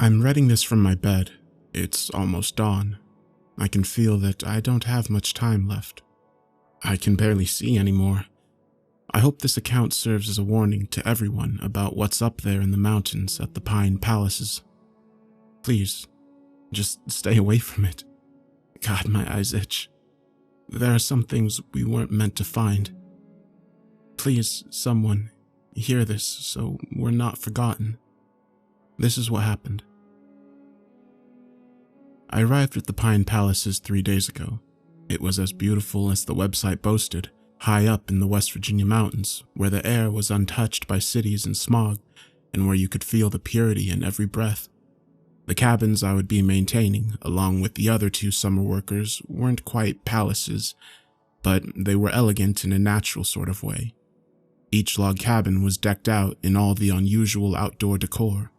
I'm reading this from my bed. It's almost dawn. I can feel that I don't have much time left. I can barely see anymore. I hope this account serves as a warning to everyone about what's up there in the mountains at the Pine Palaces. Please, just stay away from it. God, my eyes itch. There are some things we weren't meant to find. Please, someone, hear this so we're not forgotten. This is what happened. I arrived at the Pine Palaces 3 days ago. It was as beautiful as the website boasted, high up in the West Virginia mountains, where the air was untouched by cities and smog, and where you could feel the purity in every breath. The cabins I would be maintaining, along with the other 2 summer workers, weren't quite palaces, but they were elegant in a natural sort of way. Each log cabin was decked out in all the unusual outdoor decor.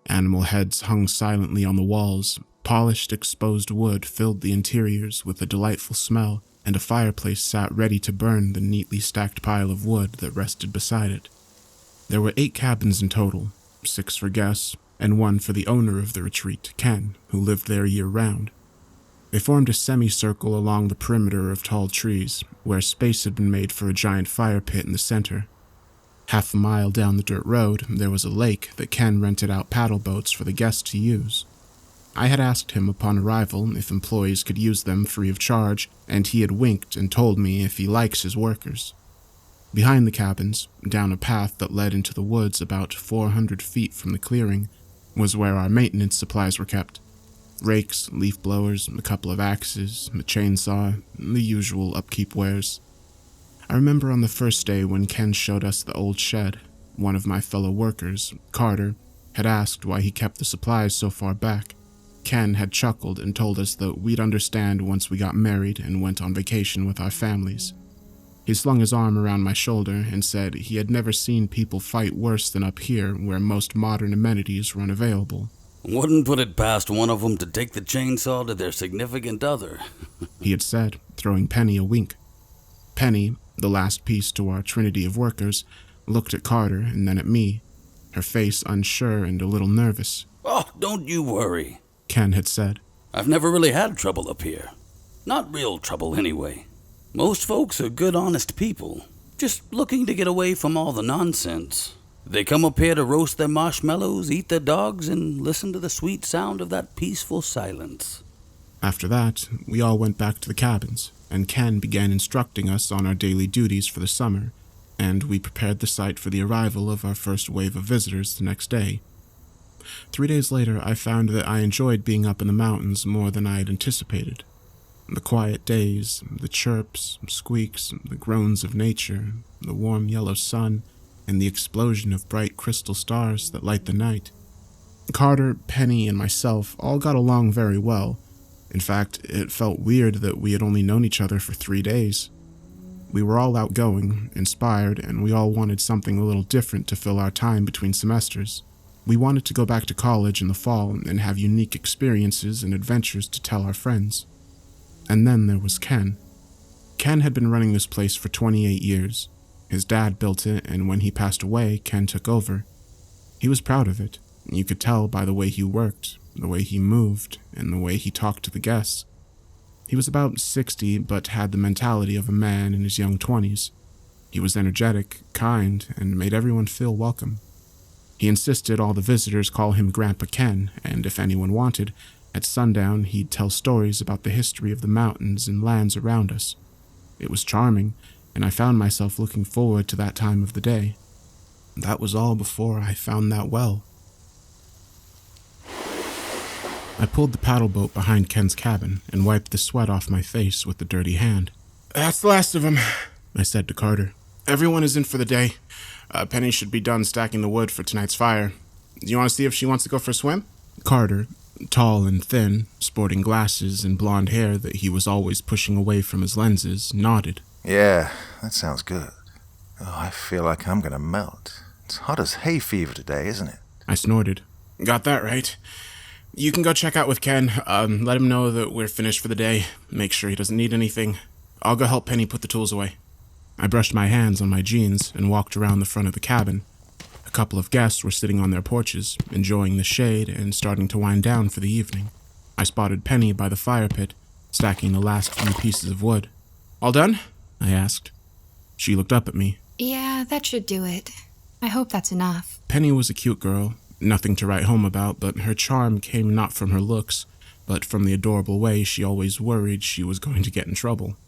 Animal heads hung silently on the walls, polished exposed wood filled the interiors with a delightful smell, and a fireplace sat ready to burn the neatly stacked pile of wood that rested beside it. There were 8 cabins in total, 6 for guests, and 1 for the owner of the retreat, Ken, who lived there year-round. They formed a semicircle along the perimeter of tall trees, where space had been made for a giant fire pit in the center. Half a mile down the dirt road, there was a lake that Ken rented out paddle boats for the guests to use. I had asked him upon arrival if employees could use them free of charge, and he had winked and told me if he likes his workers. Behind the cabins, down a path that led into the woods about 400 feet from the clearing, was where our maintenance supplies were kept. Rakes, leaf blowers, a couple of axes, a chainsaw, the usual upkeep wares. I remember on the first day when Ken showed us the old shed, one of my fellow workers, Carter, had asked why he kept the supplies so far back. Ken had chuckled and told us that we'd understand once we got married and went on vacation with our families. He slung his arm around my shoulder and said he had never seen people fight worse than up here where most modern amenities were unavailable. Wouldn't put it past one of them to take the chainsaw to their significant other, he had said, throwing Penny a wink. Penny, the last piece to our trinity of workers, looked at Carter and then at me, her face unsure and a little nervous. Oh, don't you worry, Ken had said. I've never really had trouble up here. Not real trouble, anyway. Most folks are good, honest people, just looking to get away from all the nonsense. They come up here to roast their marshmallows, eat their dogs, and listen to the sweet sound of that peaceful silence. After that, we all went back to the cabins, and Ken began instructing us on our daily duties for the summer, and we prepared the site for the arrival of our first wave of visitors the next day. 3 days later, I found that I enjoyed being up in the mountains more than I had anticipated. The quiet days, the chirps, squeaks, the groans of nature, the warm yellow sun, and the explosion of bright crystal stars that light the night. Carter, Penny, and myself all got along very well. In fact, it felt weird that we had only known each other for 3 days. We were all outgoing, inspired, and we all wanted something a little different to fill our time between semesters. We wanted to go back to college in the fall and have unique experiences and adventures to tell our friends. And then there was Ken. Ken had been running this place for 28 years. His dad built it, and when he passed away, Ken took over. He was proud of it. You could tell by the way he worked, the way he moved, and the way he talked to the guests. He was about 60, but had the mentality of a man in his young 20s. He was energetic, kind, and made everyone feel welcome. He insisted all the visitors call him Grandpa Ken, and if anyone wanted, at sundown he'd tell stories about the history of the mountains and lands around us. It was charming, and I found myself looking forward to that time of the day. That was all before I found that well. I pulled the paddle boat behind Ken's cabin and wiped the sweat off my face with the dirty hand. "That's the last of them," I said to Carter. "Everyone is in for the day. Penny should be done stacking the wood for tonight's fire. Do you want to see if she wants to go for a swim?" Carter, tall and thin, sporting glasses and blonde hair that he was always pushing away from his lenses, nodded. "Yeah, that sounds good. Oh, I feel like I'm gonna melt. It's hot as hay fever today, isn't it?" I snorted. "Got that right. You can go check out with Ken. Let him know that we're finished for the day. Make sure he doesn't need anything. I'll go help Penny put the tools away." I brushed my hands on my jeans and walked around the front of the cabin. A couple of guests were sitting on their porches, enjoying the shade and starting to wind down for the evening. I spotted Penny by the fire pit, stacking the last few pieces of wood. "All done?" I asked. She looked up at me. "Yeah, that should do it. I hope that's enough." Penny was a cute girl, nothing to write home about, but her charm came not from her looks, but from the adorable way she always worried she was going to get in trouble.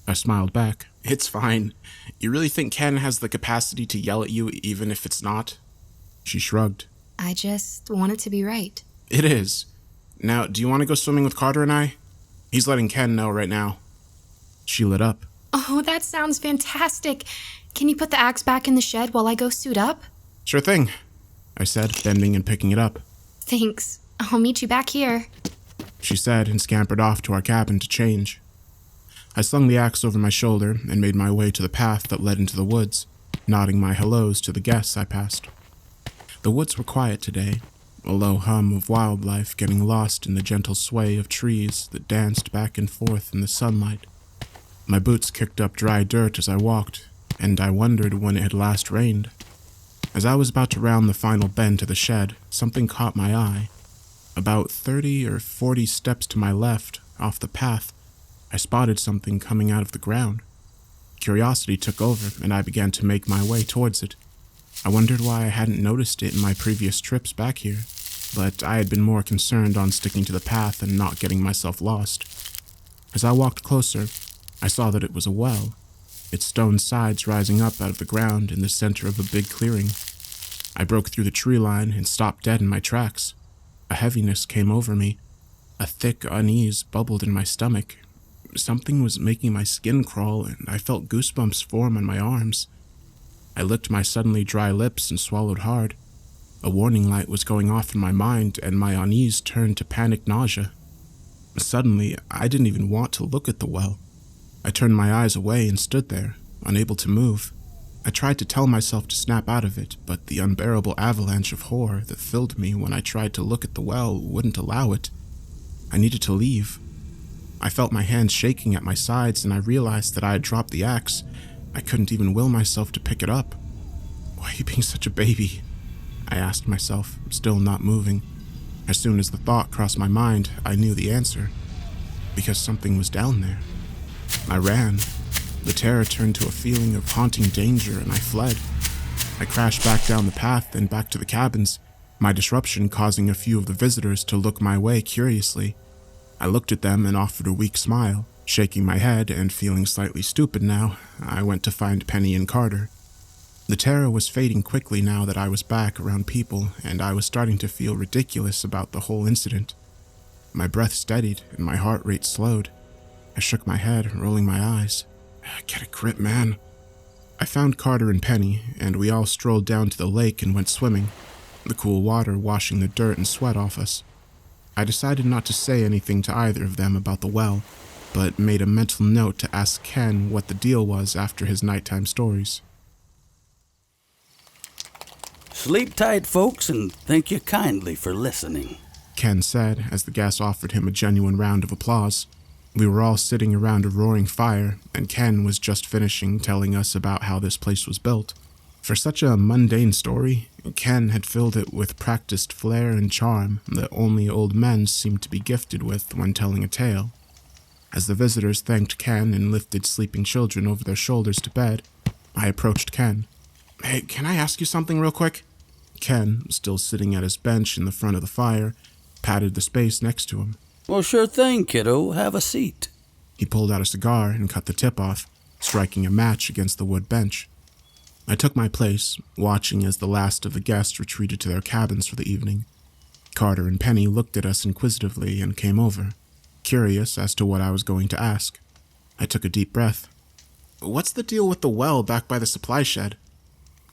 I smiled back. "It's fine. You really think Ken has the capacity to yell at you even if it's not?" She shrugged. "I just want it to be right." "It is. Now, do you want to go swimming with Carter and I? He's letting Ken know right now." She lit up. "Oh, that sounds fantastic. Can you put the axe back in the shed while I go suit up?" "Sure thing," I said, bending and picking it up. "Thanks. I'll meet you back here," she said and scampered off to our cabin to change. I slung the axe over my shoulder and made my way to the path that led into the woods, nodding my hellos to the guests I passed. The woods were quiet today, a low hum of wildlife getting lost in the gentle sway of trees that danced back and forth in the sunlight. My boots kicked up dry dirt as I walked, and I wondered when it had last rained. As I was about to round the final bend to the shed, something caught my eye. About 30 or 40 steps to my left, off the path, I spotted something coming out of the ground. Curiosity took over, and I began to make my way towards it. I wondered why I hadn't noticed it in my previous trips back here, but I had been more concerned on sticking to the path and not getting myself lost. As I walked closer, I saw that it was a well, its stone sides rising up out of the ground in the center of a big clearing. I broke through the tree line and stopped dead in my tracks. A heaviness came over me. A thick unease bubbled in my stomach. Something was making my skin crawl, and I felt goosebumps form on my arms. I licked my suddenly dry lips and swallowed hard. A warning light was going off in my mind, and my unease turned to panic nausea. Suddenly, I didn't even want to look at the well. I turned my eyes away and stood there, unable to move. I tried to tell myself to snap out of it, but the unbearable avalanche of horror that filled me when I tried to look at the well wouldn't allow it. I needed to leave. I felt my hands shaking at my sides, and I realized that I had dropped the axe. I couldn't even will myself to pick it up. "Why are you being such a baby?" I asked myself, still not moving. As soon as the thought crossed my mind, I knew the answer. Because something was down there. I ran. The terror turned to a feeling of haunting danger, and I fled. I crashed back down the path and back to the cabins, my disruption causing a few of the visitors to look my way curiously. I looked at them and offered a weak smile. Shaking my head and feeling slightly stupid now, I went to find Penny and Carter. The terror was fading quickly now that I was back around people, and I was starting to feel ridiculous about the whole incident. My breath steadied and my heart rate slowed. I shook my head, rolling my eyes. "Get a grip, man." I found Carter and Penny, and we all strolled down to the lake and went swimming, the cool water washing the dirt and sweat off us. I decided not to say anything to either of them about the well, but made a mental note to ask Ken what the deal was after his nighttime stories. Sleep tight, folks, and thank you kindly for listening, Ken said as the guests offered him a genuine round of applause. We were all sitting around a roaring fire, and Ken was just finishing telling us about how this place was built. For such a mundane story, Ken had filled it with practiced flair and charm that only old men seemed to be gifted with when telling a tale. As the visitors thanked Ken and lifted sleeping children over their shoulders to bed, I approached Ken. "Hey, can I ask you something real quick?" Ken, still sitting at his bench in the front of the fire, patted the space next to him. "Well, sure thing, kiddo. Have a seat." He pulled out a cigar and cut the tip off, striking a match against the wood bench. I took my place, watching as the last of the guests retreated to their cabins for the evening. Carter and Penny looked at us inquisitively and came over, curious as to what I was going to ask. I took a deep breath. "What's the deal with the well back by the supply shed?"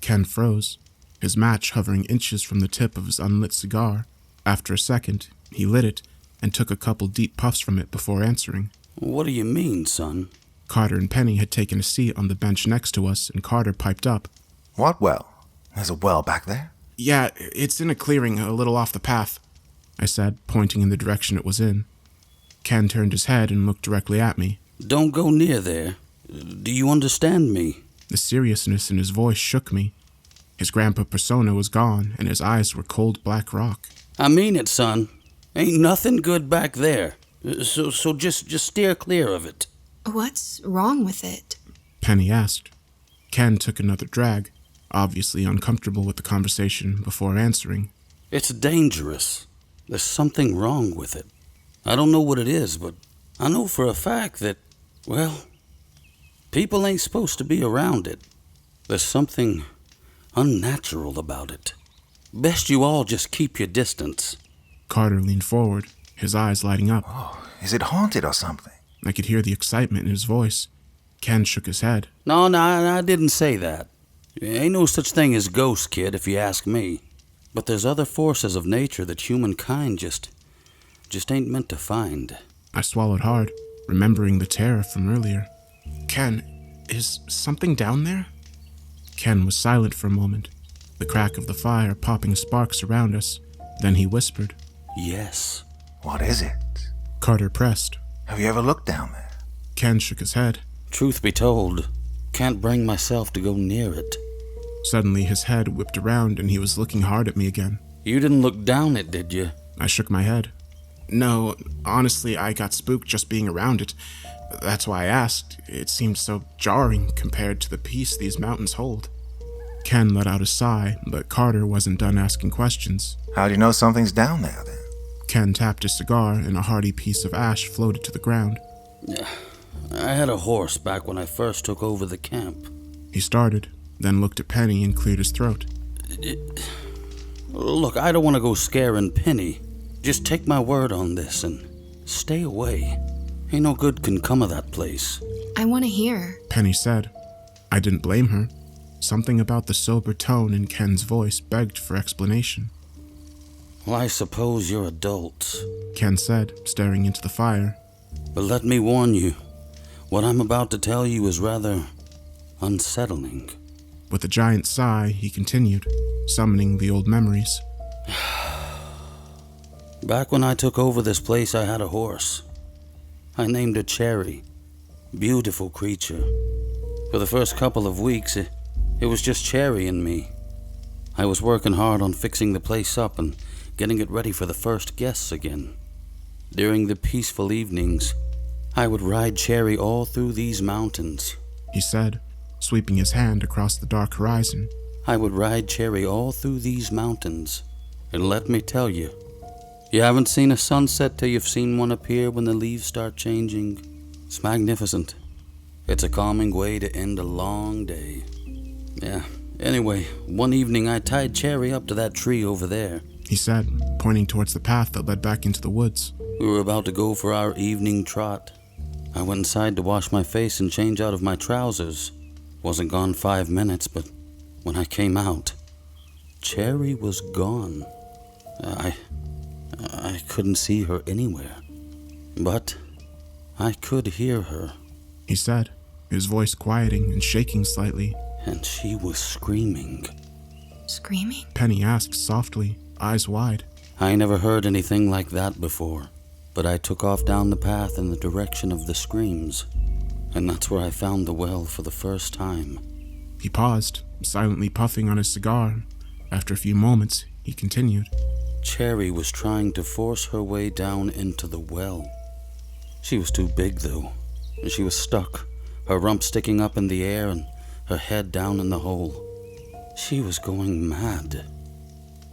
Ken froze, his match hovering inches from the tip of his unlit cigar. After a second, he lit it and took a couple deep puffs from it before answering. "What do you mean, son?" Carter and Penny had taken a seat on the bench next to us, and Carter piped up. "What well? There's a well back there?" "Yeah, it's in a clearing a little off the path," I said, pointing in the direction it was in. Ken turned his head and looked directly at me. "Don't go near there. Do you understand me?" The seriousness in his voice shook me. His grandpa persona was gone, and his eyes were cold black rock. I mean it, son. Ain't nothing good back there. So just steer clear of it. What's wrong with it? Penny asked. Ken took another drag, obviously uncomfortable with the conversation, before answering. It's dangerous. There's something wrong with it. I don't know what it is, but I know for a fact that, well, people ain't supposed to be around it. There's something unnatural about it. Best you all just keep your distance. Carter leaned forward, his eyes lighting up. Oh, is it haunted or something? I could hear the excitement in his voice. Ken shook his head. No, I didn't say that. Ain't no such thing as ghosts, kid, if you ask me. But there's other forces of nature that humankind just ain't meant to find. I swallowed hard, remembering the terror from earlier. Ken, is something down there? Ken was silent for a moment, the crack of the fire popping sparks around us. Then he whispered. Yes. What is it? Carter pressed. Have you ever looked down there? Ken shook his head. Truth be told, can't bring myself to go near it. Suddenly his head whipped around and he was looking hard at me again. You didn't look down it, did you? I shook my head. No, honestly, I got spooked just being around it. That's why I asked. It seemed so jarring compared to the peace these mountains hold. Ken let out a sigh, but Carter wasn't done asking questions. How do you know something's down there, then? Ken tapped his cigar and a hearty piece of ash floated to the ground. I had a horse back when I first took over the camp. He started, then looked at Penny and cleared his throat. Look, I don't want to go scaring Penny. Just take my word on this and stay away. Ain't no good can come of that place. I want to hear. Penny said. I didn't blame her. Something about the sober tone in Ken's voice begged for explanation. Well, I suppose you're adults, Ken said, staring into the fire. But let me warn you, what I'm about to tell you is rather unsettling. With a giant sigh, he continued, summoning the old memories. Back when I took over this place, I had a horse. I named her Cherry. Beautiful creature. For the first couple of weeks, it was just Cherry and me. I was working hard on fixing the place up and getting it ready for the first guests again. During the peaceful evenings, I would ride Cherry all through these mountains, he said, sweeping his hand across the dark horizon. I would ride Cherry all through these mountains. And let me tell you, you haven't seen a sunset till you've seen one appear when the leaves start changing. It's magnificent. It's a calming way to end a long day. Yeah, anyway, one evening I tied Cherry up to that tree over there, he said, pointing towards the path that led back into the woods. We were about to go for our evening trot. I went inside to wash my face and change out of my trousers. Wasn't gone 5 minutes, but when I came out, Cherry was gone. I couldn't see her anywhere, but I could hear her, he said, his voice quieting and shaking slightly. And she was screaming. Screaming? Penny asked softly, eyes wide. I never heard anything like that before, but I took off down the path in the direction of the screams, and that's where I found the well for the first time. He paused, silently puffing on his cigar. After a few moments, he continued. Cherry was trying to force her way down into the well. She was too big, though, and she was stuck, her rump sticking up in the air and her head down in the hole. She was going mad.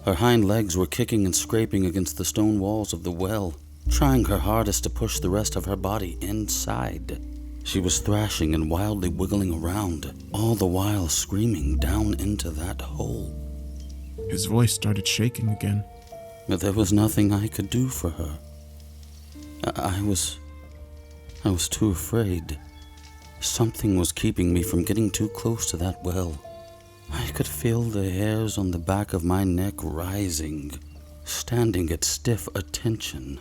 Her hind legs were kicking and scraping against the stone walls of the well, trying her hardest to push the rest of her body inside. She was thrashing and wildly wiggling around, all the while screaming down into that hole. His voice started shaking again. But there was nothing I could do for her. I was too afraid. Something was keeping me from getting too close to that well. I could feel the hairs on the back of my neck rising, standing at stiff attention.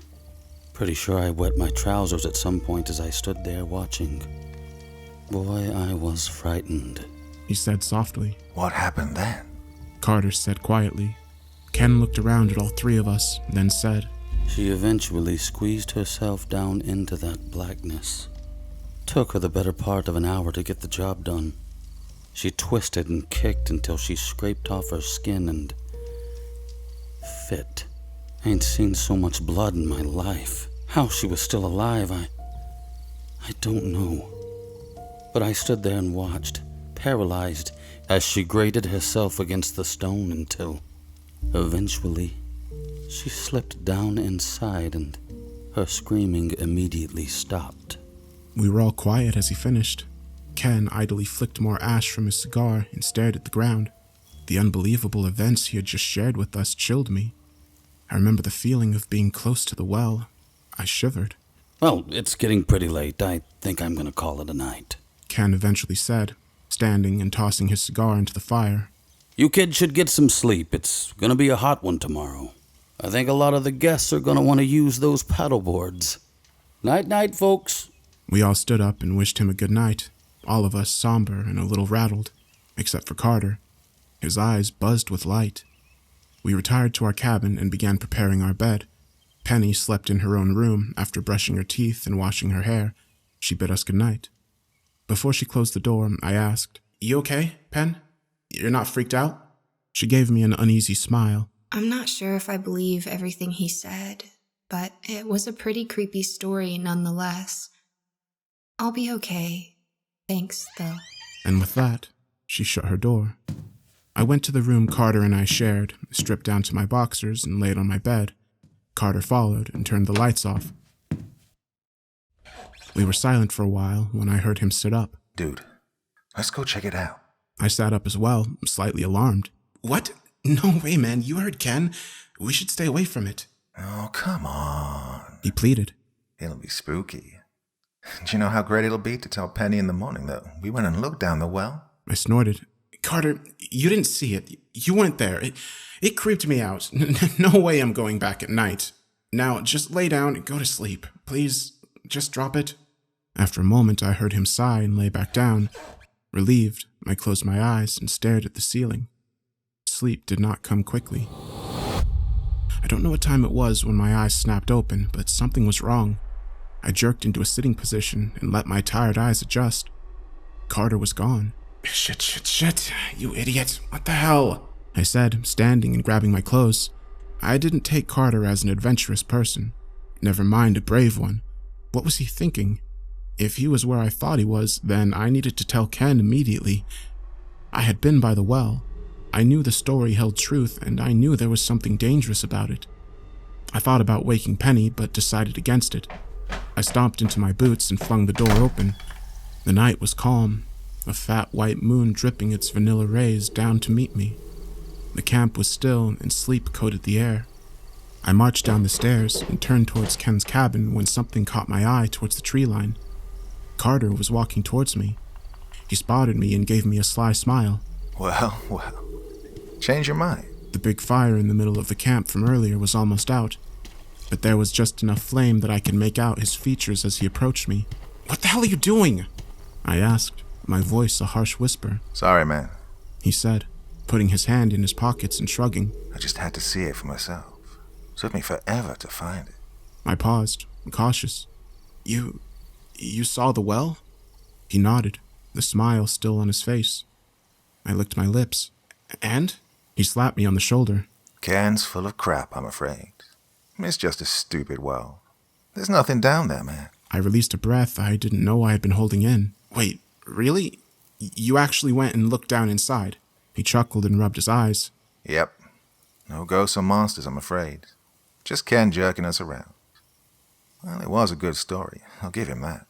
Pretty sure I wet my trousers at some point as I stood there watching. Boy, I was frightened, he said softly. What happened then? Carter said quietly. Ken looked around at all three of us, then said, She eventually squeezed herself down into that blackness. Took her the better part of an hour to get the job done. She twisted and kicked until she scraped off her skin and fit. Ain't seen so much blood in my life. How she was still alive, I don't know. But I stood there and watched, paralyzed, as she grated herself against the stone until, eventually, she slipped down inside and her screaming immediately stopped. We were all quiet as he finished. Ken idly flicked more ash from his cigar and stared at the ground. The unbelievable events he had just shared with us chilled me. I remember the feeling of being close to the well. I shivered. Well, it's getting pretty late. I think I'm gonna call it a night. Ken eventually said, standing and tossing his cigar into the fire. You kids should get some sleep. It's gonna be a hot one tomorrow. I think a lot of the guests are gonna want to use those paddle boards. Night-night, folks. We all stood up and wished him a good night, all of us somber and a little rattled, except for Carter. His eyes buzzed with light. We retired to our cabin and began preparing our bed. Penny slept in her own room after brushing her teeth and washing her hair. She bid us good night. Before she closed the door, I asked, "You okay, Pen? You're not freaked out?" She gave me an uneasy smile. I'm not sure if I believe everything he said, but it was a pretty creepy story nonetheless. I'll be okay. Thanks, though. And with that, she shut her door. I went to the room Carter and I shared, stripped down to my boxers, and laid on my bed. Carter followed and turned the lights off. We were silent for a while when I heard him sit up. Dude, let's go check it out. I sat up as well, slightly alarmed. What? No way, man. You heard Ken. We should stay away from it. Oh, come on. He pleaded. It'll be spooky. Do you know how great it'll be to tell Penny in the morning that we went and looked down the well? I snorted. Carter, you didn't see it. You weren't there. It creeped me out. No way I'm going back at night. Now, just lay down and go to sleep. Please, just drop it. After a moment, I heard him sigh and lay back down. Relieved, I closed my eyes and stared at the ceiling. Sleep did not come quickly. I don't know what time it was when my eyes snapped open, but something was wrong. I jerked into a sitting position and let my tired eyes adjust. Carter was gone. Shit, you idiot. What the hell? I said, standing and grabbing my clothes. I didn't take Carter as an adventurous person. Never mind a brave one. What was he thinking? If he was where I thought he was, then I needed to tell Ken immediately. I had been by the well. I knew the story held truth, and I knew there was something dangerous about it. I thought about waking Penny, but decided against it. I stomped into my boots and flung the door open. The night was calm, a fat white moon dripping its vanilla rays down to meet me. The camp was still, and sleep coated the air. I marched down the stairs and turned towards Ken's cabin when something caught my eye towards the tree line. Carter was walking towards me. He spotted me and gave me a sly smile. Well. Change your mind. The big fire in the middle of the camp from earlier was almost out, but there was just enough flame that I could make out his features as he approached me. "What the hell are you doing?" I asked, my voice a harsh whisper. Sorry, man. He said, putting his hand in his pockets and shrugging. I just had to see it for myself. Took me forever to find it. I paused, cautious. You saw the well?" He nodded, the smile still on his face. I licked my lips. "And?" He slapped me on the shoulder. Can's full of crap, I'm afraid. It's just a stupid well. There's nothing down there, man. I released a breath I didn't know I had been holding in. "Wait, really? You actually went and looked down inside?" He chuckled and rubbed his eyes. Yep. No ghosts or monsters, I'm afraid. Just Ken jerking us around. Well, it was a good story. I'll give him that.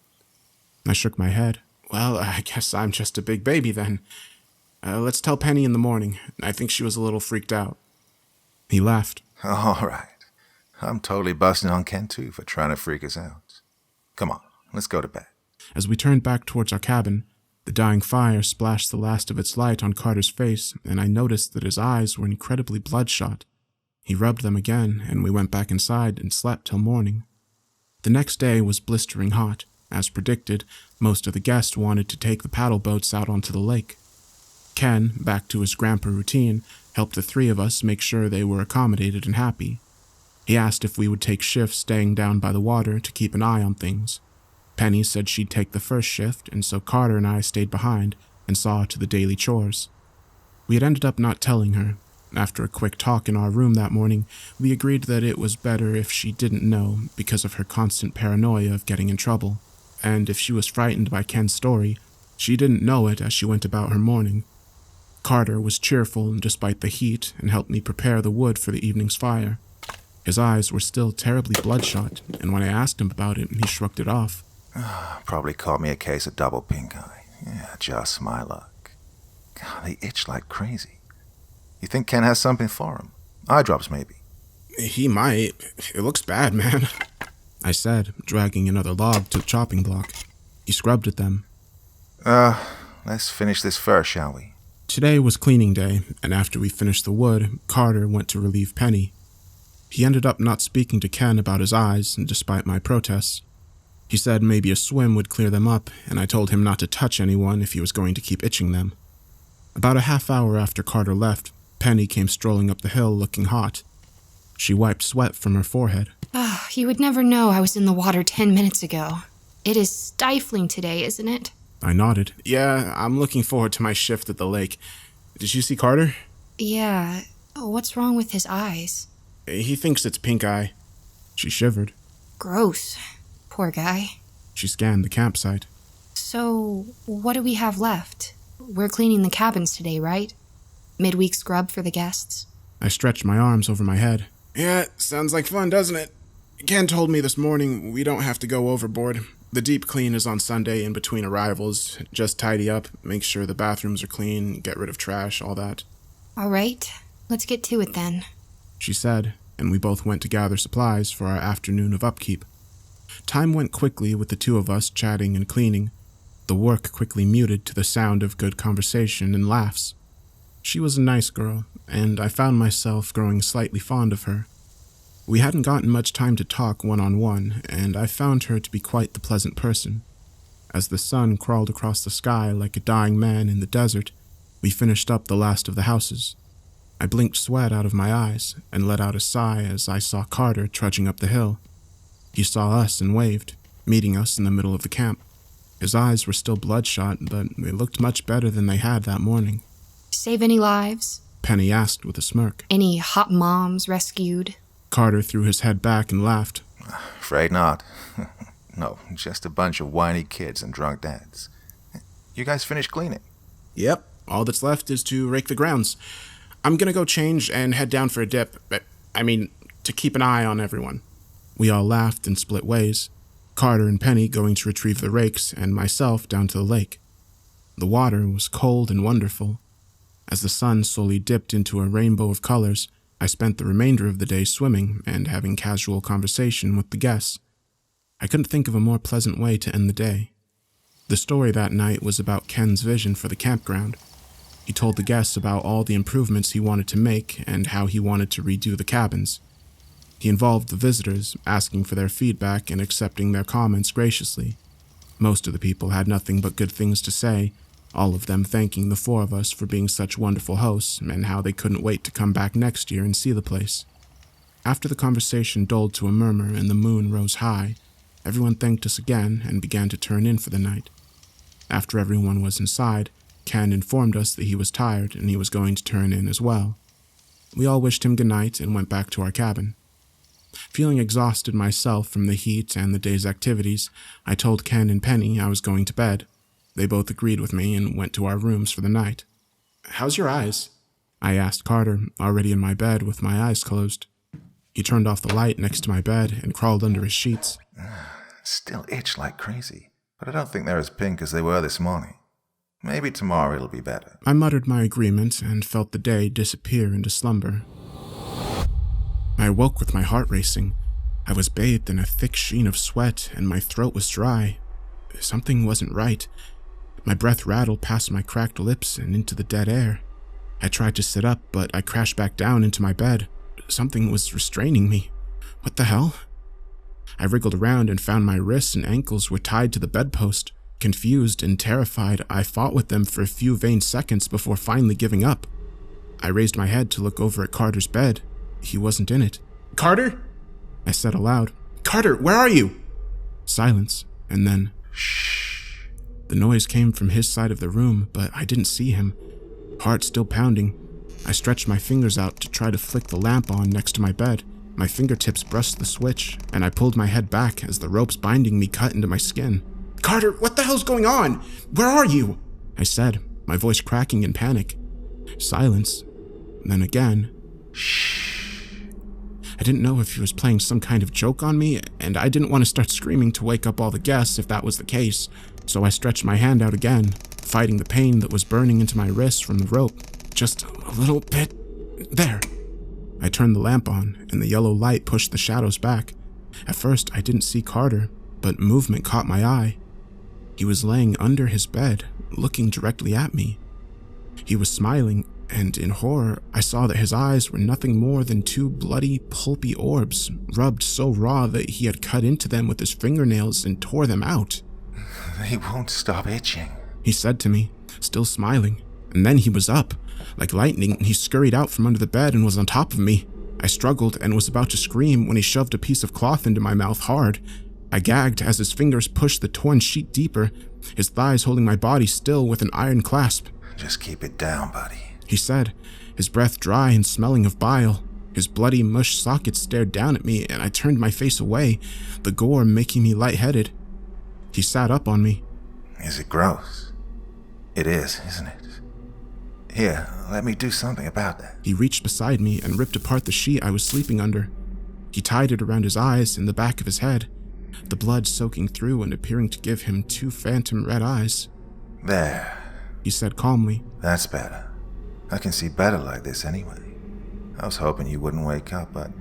I shook my head. "Well, I guess I'm just a big baby then. Let's tell Penny in the morning. I think she was a little freaked out." He laughed. All right. I'm totally busting on Ken, too, for trying to freak us out. Come on, let's go to bed. As we turned back towards our cabin, the dying fire splashed the last of its light on Carter's face, and I noticed that his eyes were incredibly bloodshot. He rubbed them again, and we went back inside and slept till morning. The next day was blistering hot. As predicted, most of the guests wanted to take the paddle boats out onto the lake. Ken, back to his grandpa routine, helped the three of us make sure they were accommodated and happy. He asked if we would take shifts staying down by the water to keep an eye on things. Penny said she'd take the first shift, and so Carter and I stayed behind, and saw to the daily chores. We had ended up not telling her. After a quick talk in our room that morning, we agreed that it was better if she didn't know because of her constant paranoia of getting in trouble, and if she was frightened by Ken's story, she didn't know it as she went about her morning. Carter was cheerful despite the heat and helped me prepare the wood for the evening's fire. His eyes were still terribly bloodshot, and when I asked him about it, he shrugged it off. Probably caught me a case of double pink eye. Yeah, just my luck. God, they itch like crazy. You think Ken has something for him? Eye drops, maybe. He might. It looks bad, man, I said, dragging another log to the chopping block. He scrubbed at them. Let's finish this first, shall we? Today was cleaning day, and after we finished the wood, Carter went to relieve Penny. He ended up not speaking to Ken about his eyes, despite my protests. He said maybe a swim would clear them up, and I told him not to touch anyone if he was going to keep itching them. About a half hour after Carter left, Penny came strolling up the hill looking hot. She wiped sweat from her forehead. You would never know I was in the water 10 minutes ago. It is stifling today, isn't it? I nodded. Yeah, I'm looking forward to my shift at the lake. Did you see Carter? Yeah. What's wrong with his eyes? He thinks it's pink eye. She shivered. Gross. Poor guy. She scanned the campsite. So, what do we have left? We're cleaning the cabins today, right? Midweek scrub for the guests? I stretched my arms over my head. Yeah, sounds like fun, doesn't it? Ken told me this morning we don't have to go overboard. The deep clean is on Sunday in between arrivals. Just tidy up, make sure the bathrooms are clean, get rid of trash, all that. All right, let's get to it then, she said, and we both went to gather supplies for our afternoon of upkeep. Time went quickly with the two of us chatting and cleaning. The work quickly muted to the sound of good conversation and laughs. She was a nice girl, and I found myself growing slightly fond of her. We hadn't gotten much time to talk one-on-one, and I found her to be quite the pleasant person. As the sun crawled across the sky like a dying man in the desert, we finished up the last of the houses. I blinked sweat out of my eyes and let out a sigh as I saw Carter trudging up the hill. He saw us and waved, meeting us in the middle of the camp. His eyes were still bloodshot, but they looked much better than they had that morning. Save any lives? Penny asked with a smirk. Any hot moms rescued? Carter threw his head back and laughed. Afraid not. No, just a bunch of whiny kids and drunk dads. You guys finished cleaning? Yep, all that's left is to rake the grounds. I'm gonna go change and head down for a dip. To keep an eye on everyone. We all laughed and split ways. Carter and Penny going to retrieve the rakes, and myself down to the lake. The water was cold and wonderful. As the sun slowly dipped into a rainbow of colors, I spent the remainder of the day swimming and having casual conversation with the guests. I couldn't think of a more pleasant way to end the day. The story that night was about Ken's vision for the campground. He told the guests about all the improvements he wanted to make and how he wanted to redo the cabins. He involved the visitors, asking for their feedback and accepting their comments graciously. Most of the people had nothing but good things to say, all of them thanking the four of us for being such wonderful hosts and how they couldn't wait to come back next year and see the place. After the conversation dulled to a murmur and the moon rose high, everyone thanked us again and began to turn in for the night. After everyone was inside, Ken informed us that he was tired and he was going to turn in as well. We all wished him good night and went back to our cabin. Feeling exhausted myself from the heat and the day's activities, I told Ken and Penny I was going to bed. They both agreed with me and went to our rooms for the night. How's your eyes? I asked Carter, already in my bed with my eyes closed. He turned off the light next to my bed and crawled under his sheets. Still itch like crazy, but I don't think they're as pink as they were this morning. Maybe tomorrow it'll be better. I muttered my agreement and felt the day disappear into slumber. I awoke with my heart racing. I was bathed in a thick sheen of sweat and my throat was dry. Something wasn't right. My breath rattled past my cracked lips and into the dead air. I tried to sit up, but I crashed back down into my bed. Something was restraining me. What the hell? I wriggled around and found my wrists and ankles were tied to the bedpost. Confused and terrified, I fought with them for a few vain seconds before finally giving up. I raised my head to look over at Carter's bed. He wasn't in it. Carter? I said aloud. Carter, where are you? Silence, and then... Shh. The noise came from his side of the room, but I didn't see him. Heart still pounding, I stretched my fingers out to try to flick the lamp on next to my bed. My fingertips brushed the switch, and I pulled my head back as the ropes binding me cut into my skin. "Carter, what the hell's going on? Where are you?" I said, my voice cracking in panic. Silence. Then again. Shh. I didn't know if he was playing some kind of joke on me, and I didn't want to start screaming to wake up all the guests if that was the case, so I stretched my hand out again, fighting the pain that was burning into my wrist from the rope. Just a little bit. There. I turned the lamp on, and the yellow light pushed the shadows back. At first, I didn't see Carter, but movement caught my eye. He was laying under his bed, looking directly at me. He was smiling, and in horror, I saw that his eyes were nothing more than two bloody, pulpy orbs, rubbed so raw that he had cut into them with his fingernails and tore them out. "They won't stop itching," he said to me, still smiling, and then he was up. Like lightning, he scurried out from under the bed and was on top of me. I struggled and was about to scream when he shoved a piece of cloth into my mouth hard. I gagged as his fingers pushed the torn sheet deeper, his thighs holding my body still with an iron clasp. "Just keep it down, buddy," he said, his breath dry and smelling of bile. His bloody mush socket stared down at me, and I turned my face away, the gore making me lightheaded. He sat up on me. "Is it gross? It is, isn't it? Here, let me do something about that." He reached beside me and ripped apart the sheet I was sleeping under. He tied it around his eyes and the back of his head, the blood soaking through and appearing to give him two phantom red eyes. "There," he said calmly. "That's better. I can see better like this anyway. I was hoping you wouldn't wake up, but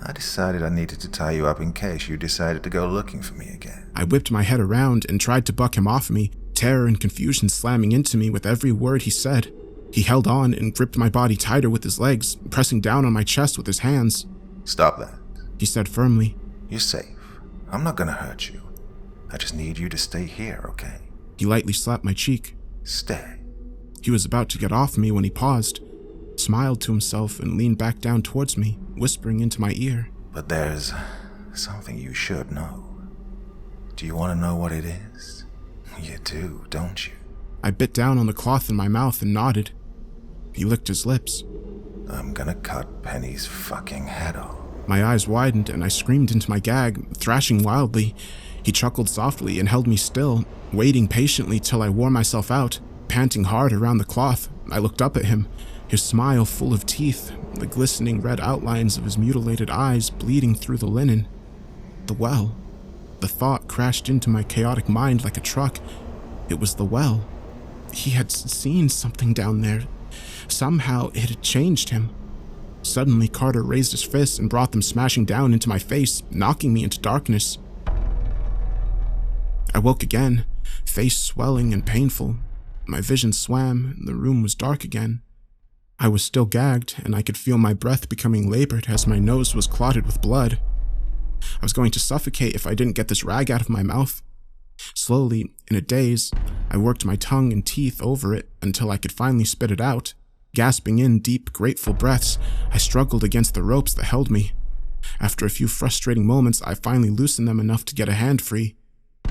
I decided I needed to tie you up in case you decided to go looking for me again." I whipped my head around and tried to buck him off me, terror and confusion slamming into me with every word he said. He held on and gripped my body tighter with his legs, pressing down on my chest with his hands. "Stop that," he said firmly. "You're safe. I'm not gonna hurt you. I just need you to stay here, okay?" He lightly slapped my cheek. "Stay." He was about to get off me when he paused, smiled to himself, and leaned back down towards me, whispering into my ear. "But there's something you should know. Do you want to know what it is? You do, don't you?" I bit down on the cloth in my mouth and nodded. He licked his lips. "I'm gonna cut Penny's fucking head off." My eyes widened and I screamed into my gag, thrashing wildly. He chuckled softly and held me still, waiting patiently till I wore myself out, panting hard around the cloth. I looked up at him, his smile full of teeth, the glistening red outlines of his mutilated eyes bleeding through the linen. The well. The thought crashed into my chaotic mind like a truck. It was the well. He had seen something down there. Somehow it had changed him. Suddenly, Carter raised his fists and brought them smashing down into my face, knocking me into darkness. I woke again, face swelling and painful. My vision swam, and the room was dark again. I was still gagged, and I could feel my breath becoming labored as my nose was clotted with blood. I was going to suffocate if I didn't get this rag out of my mouth. Slowly, in a daze, I worked my tongue and teeth over it until I could finally spit it out. Gasping in deep, grateful breaths, I struggled against the ropes that held me. After a few frustrating moments, I finally loosened them enough to get a hand free.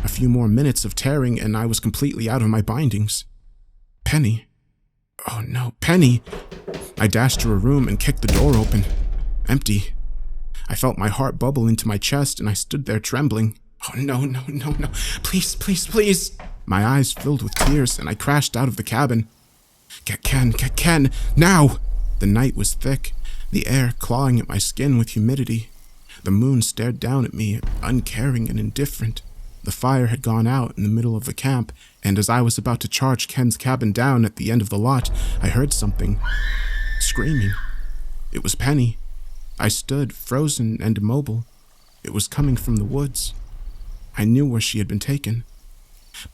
A few more minutes of tearing and I was completely out of my bindings. Penny. Oh no, Penny! I dashed to her room and kicked the door open. Empty. I felt my heart bubble into my chest and I stood there trembling. Oh no, no, no, no. Please, please, please. My eyes filled with tears and I crashed out of the cabin. Get Ken, now! The night was thick, the air clawing at my skin with humidity. The moon stared down at me, uncaring and indifferent. The fire had gone out in the middle of the camp, and as I was about to charge Ken's cabin down at the end of the lot, I heard something. Screaming. It was Penny. I stood, frozen and immobile. It was coming from the woods. I knew where she had been taken.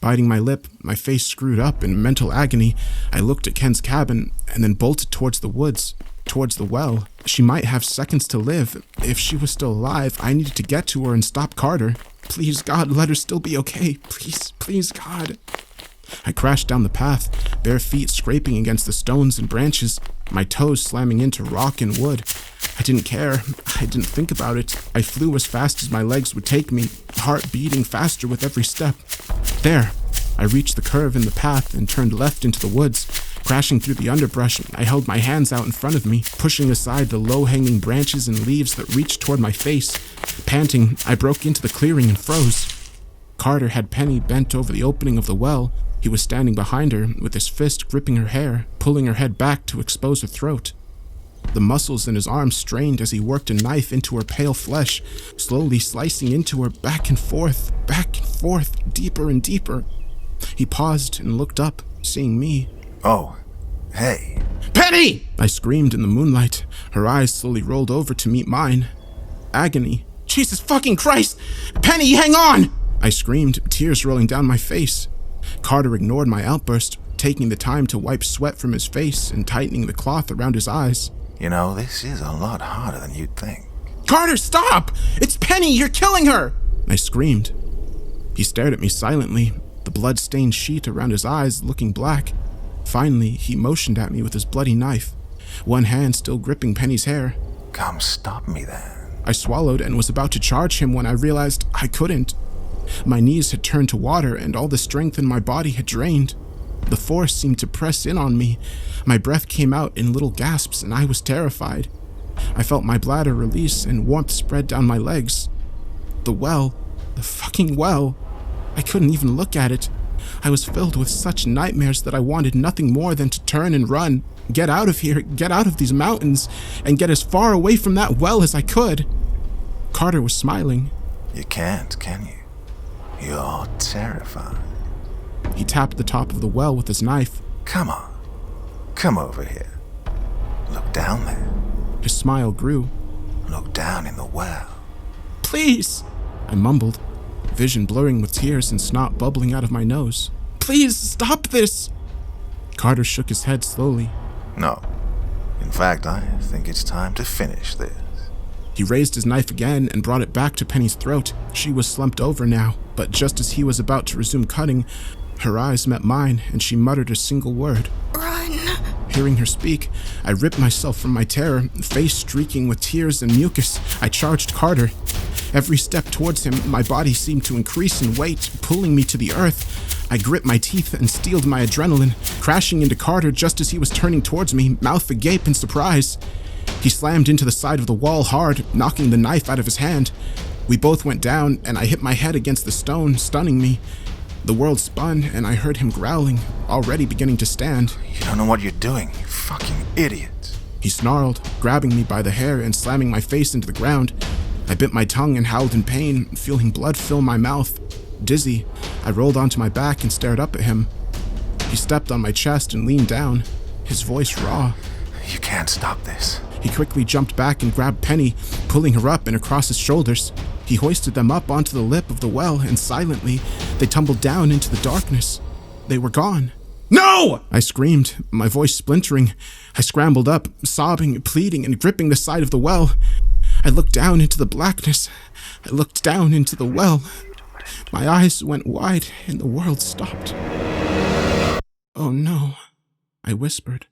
Biting my lip, my face screwed up in mental agony, I looked at Ken's cabin and then bolted towards the woods, towards the well. She might have seconds to live. If she was still alive, I needed to get to her and stop Carter. Please, God, let her still be okay. Please, please, God. I crashed down the path, bare feet scraping against the stones and branches, my toes slamming into rock and wood. I didn't care. I didn't think about it. I flew as fast as my legs would take me, heart beating faster with every step. There. I reached the curve in the path and turned left into the woods. Crashing through the underbrush, I held my hands out in front of me, pushing aside the low-hanging branches and leaves that reached toward my face. Panting, I broke into the clearing and froze. Carter had Penny bent over the opening of the well. He was standing behind her, with his fist gripping her hair, pulling her head back to expose her throat. The muscles in his arms strained as he worked a knife into her pale flesh, slowly slicing into her back and forth, deeper and deeper. He paused and looked up, seeing me. Oh, hey. Penny! I screamed in the moonlight. Her eyes slowly rolled over to meet mine. Agony. Jesus fucking Christ! Penny, hang on! I screamed, tears rolling down my face. Carter ignored my outburst, taking the time to wipe sweat from his face and tightening the cloth around his eyes. You know, this is a lot harder than you'd think. Carter, stop! It's Penny! You're killing her! I screamed. He stared at me silently, the blood-stained sheet around his eyes looking black. Finally, he motioned at me with his bloody knife, one hand still gripping Penny's hair. Come stop me then. I swallowed and was about to charge him when I realized I couldn't. My knees had turned to water and all the strength in my body had drained. The force seemed to press in on me. My breath came out in little gasps and I was terrified. I felt my bladder release and warmth spread down my legs. The well, the fucking well. I couldn't even look at it. I was filled with such nightmares that I wanted nothing more than to turn and run, get out of here, get out of these mountains, and get as far away from that well as I could. Carter was smiling. You can't, can you? You're terrified. He tapped the top of the well with his knife. Come on. Come over here. Look down there. His smile grew. Look down in the well. Please, I mumbled, vision blurring with tears and snot bubbling out of my nose. Please, stop this! Carter shook his head slowly. No. In fact, I think it's time to finish this. He raised his knife again and brought it back to Penny's throat. She was slumped over now, but just as he was about to resume cutting, her eyes met mine and she muttered a single word. Run! Hearing her speak, I ripped myself from my terror, face streaking with tears and mucus. I charged Carter. Every step towards him, my body seemed to increase in weight, pulling me to the earth. I gripped my teeth and steeled my adrenaline, crashing into Carter just as he was turning towards me, mouth agape in surprise. He slammed into the side of the wall hard, knocking the knife out of his hand. We both went down, and I hit my head against the stone, stunning me. The world spun, and I heard him growling, already beginning to stand. You don't know what you're doing, you fucking idiot. He snarled, grabbing me by the hair and slamming my face into the ground. I bit my tongue and howled in pain, feeling blood fill my mouth. Dizzy, I rolled onto my back and stared up at him. He stepped on my chest and leaned down, his voice raw. You can't stop this. He quickly jumped back and grabbed Penny, pulling her up and across his shoulders. He hoisted them up onto the lip of the well, and silently, they tumbled down into the darkness. They were gone. No! I screamed, my voice splintering. I scrambled up, sobbing, pleading, and gripping the side of the well. I looked down into the blackness. I looked down into the well. My eyes went wide, and the world stopped. Oh no, I whispered.